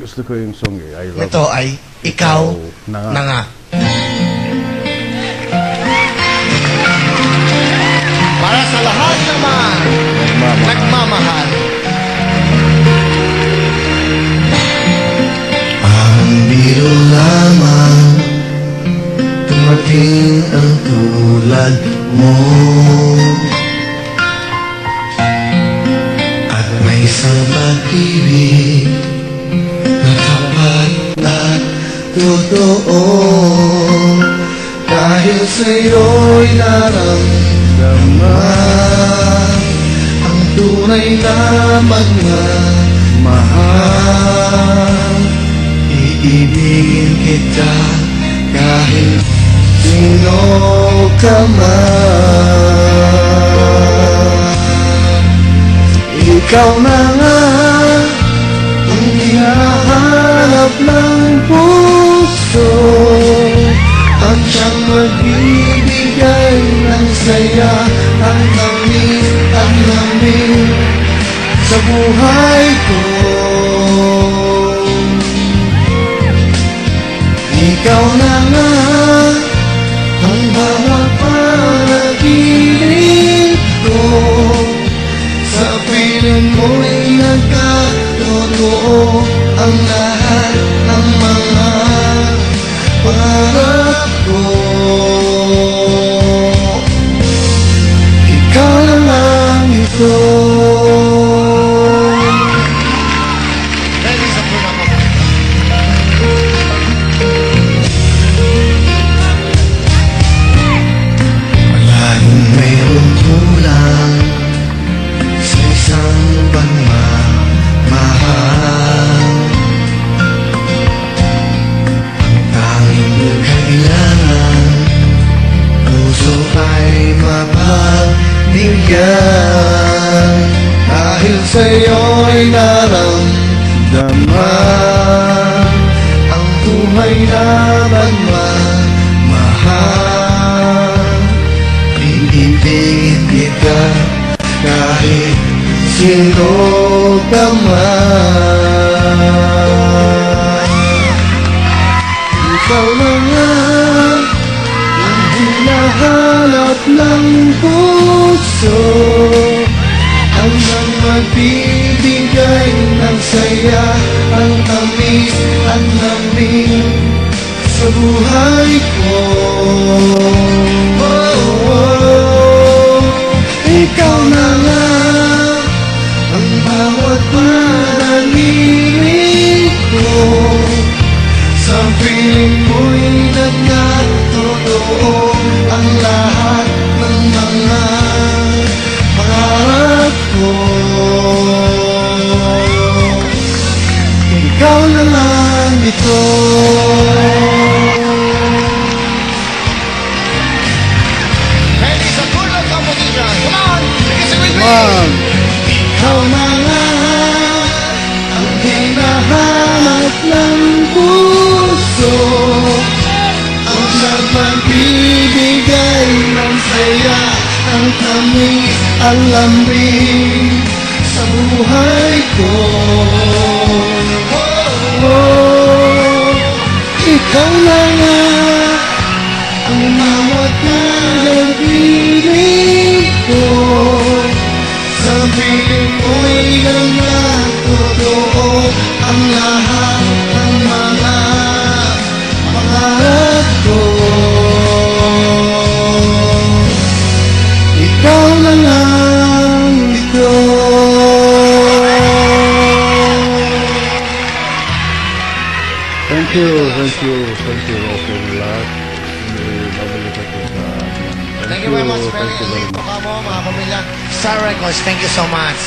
Gusto ko yung song eh. I love Ito ay Ikaw na Nga. Para sa lahat naman nagmamahal. Ang biro lamang dumating ang tulad mo, at may isang pag-ibig na tapat at totoo. Dahil sa'yo'y naramdaman ang tunay na magmamahal. Iibigin kita kahit sino ka man. Ikaw na nga ang hinahanap ng puso, at siyang magbibigay ng saya, ang tamis at lamig sa buhay ko. Ikaw na nga ang bawat panaginip ko, sa piling mo'y nagkatotoo ang lahat ng mga pangarap ko. Ikaw na lang ito. Palaging mayroong kulang sa isang pagmamahal. Kailangan puso ay mapagbigyan, dahil sa'yo'y naramdaman ang tunay na magmamahal. Iibigin kita kahit sino ka man. Ikaw na nga ang hinahanap ng puso, ang magbibigay ng saya, ang tamis at lamig sa buhay ko. Ikaw na nga ang bawat panaginip ko, sa piling mo'y nagkatotoo ang lahat ng mga pangarap ko. Ikaw na lang ito. Ready sa full of competition. Come on! Sing it with me! Ikaw na nga ang hinahanap ng puso, ang magbibigay ng saya, ang tamis, ang lamig sa buhay ko. Ikaw na nga ang bawat panaginip ko, sa piling mo'y nagkatotoo ang lahat ng mga pangarap ko. Ikaw na lang ito. Thank you also lahat. Thank you very much. Thank you very much. Mga pamilya, Star Records, thank you so much.